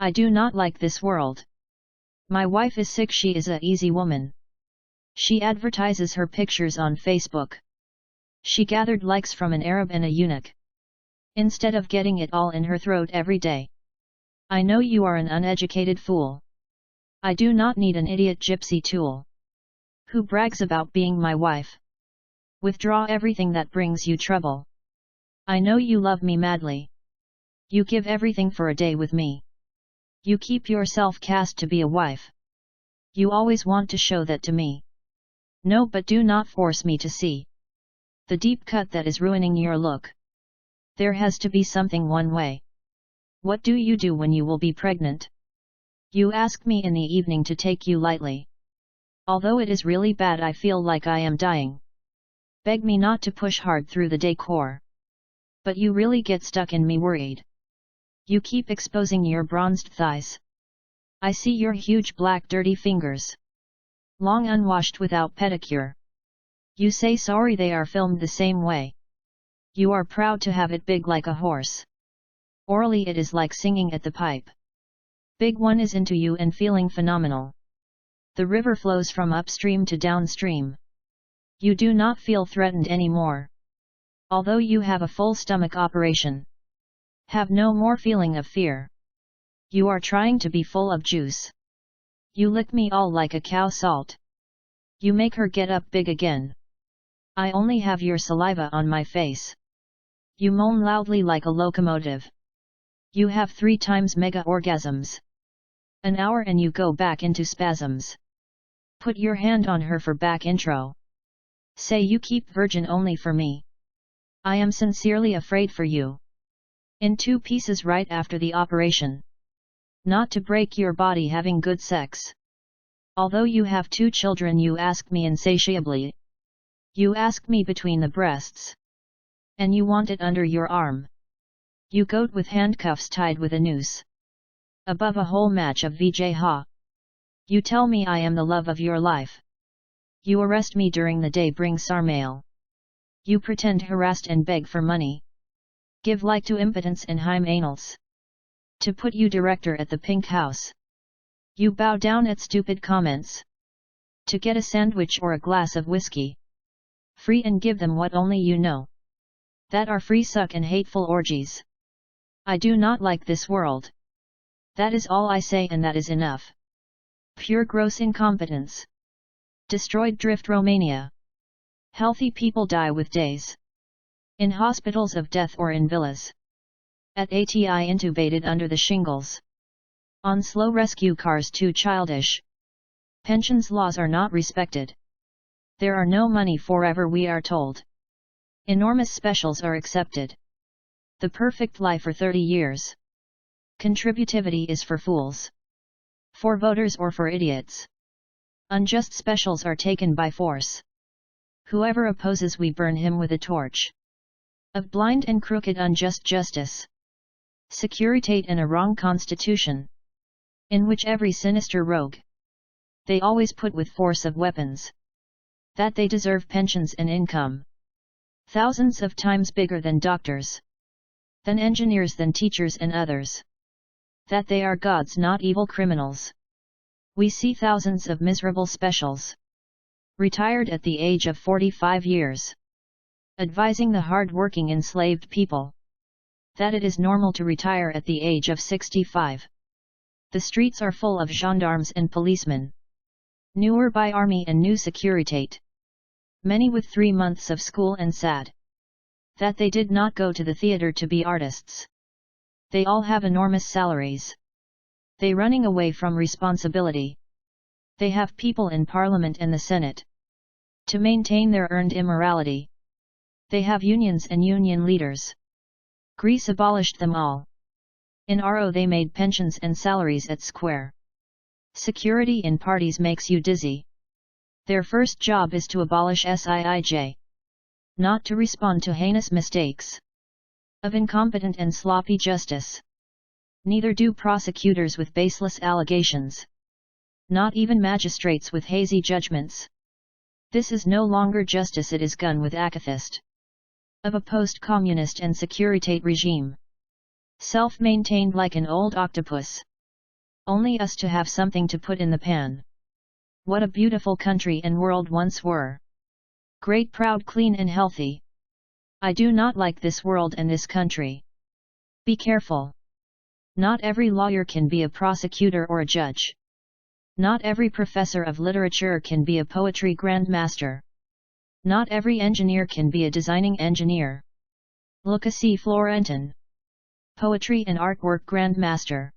I do not like this world. My wife is sick. She is a easy woman. She advertises her pictures on Facebook. She gathered likes from an Arab and a eunuch. Instead of getting it all in her throat every day. I know you are an uneducated fool. I do not need an idiot gypsy tool. Who brags about being my wife. Withdraw everything that brings you trouble. I know you love me madly. You give everything for a day with me. You keep yourself cast to be a wife. You always want to show that to me. No, but do not force me to see the deep cut that is ruining your look. There has to be something one way. What do you do when you will be pregnant? You ask me in the evening to take you lightly. Although it is really bad, I feel like I am dying. Beg me not to push hard through the decor. But you really get stuck in me worried. You keep exposing your bronzed thighs. I see your huge black dirty fingers. Long unwashed without pedicure. You say sorry they are filmed the same way. You are proud to have it big like a horse. Orally it is like singing at the pipe. Big one is into you and feeling phenomenal. The river flows from upstream to downstream. You do not feel threatened anymore. Although you have a full stomach operation. Have no more feeling of fear. You are trying to be full of juice. You lick me all like a cow salt. You make her get up big again. I only have your saliva on my face. You moan loudly like a locomotive. You have 3 times mega orgasms. An hour and you go back into spasms. Put your hand on her for back intro. Say you keep virgin only for me. I am sincerely afraid for you. In 2 pieces right after the operation. Not to break your body having good sex. Although you have 2 children, you ask me insatiably. You ask me between the breasts. And you want it under your arm. You goat with handcuffs tied with a noose. Above a whole match of VJ Ha. You tell me I am the love of your life. You arrest me during the day, bring sarmail. You pretend harassed and beg for money. Give like to impotence and hymenals. To put you director at the pink house. You bow down at stupid comments. To get a sandwich or a glass of whiskey. Free and give them what only you know. That are free suck and hateful orgies. I do not like this world. That is all I say, and that is enough. Pure gross incompetence. Destroyed drift Romania. Healthy people die with days. In hospitals of death or in villas. At ATI intubated under the shingles. On slow rescue cars too childish. Pensions laws are not respected. There are no money forever, we are told. Enormous specials are accepted. The perfect life for 30 years. Contributivity is for fools. For voters or for idiots. Unjust specials are taken by force. Whoever opposes, we burn him with a torch. Of blind and crooked unjust justice. Securitate in a wrong constitution. In which every sinister rogue. They always put with force of weapons. That they deserve pensions and income. Thousands of times bigger than doctors. Than engineers, than teachers and others. That they are gods, not evil criminals. We see thousands of miserable specials. Retired at the age of 45 years. Advising the hard-working enslaved people. That it is normal to retire at the age of 65. The streets are full of gendarmes and policemen. Newer by army and new securitate. Many with 3 months of school and sad. That they did not go to the theater to be artists. They all have enormous salaries. They running away from responsibility. They have people in Parliament and the Senate. To maintain their earned immorality. They have unions and union leaders. Greece abolished them all. In RO they made pensions and salaries at square. Security in parties makes you dizzy. Their first job is to abolish SIIJ. Not to respond to heinous mistakes. Of incompetent and sloppy justice. Neither do prosecutors with baseless allegations. Not even magistrates with hazy judgments. This is no longer justice, it is gun with akathist. Of a post-communist and securitate regime. Self-maintained like an old octopus. Only us to have something to put in the pan. What a beautiful country and world once were. Great, proud, clean and healthy. I do not like this world and this country. Be careful. Not every lawyer can be a prosecutor or a judge. Not every professor of literature can be a poetry grandmaster. Not every engineer can be a designing engineer. Lucaci Florentin. Poetry and artwork grandmaster.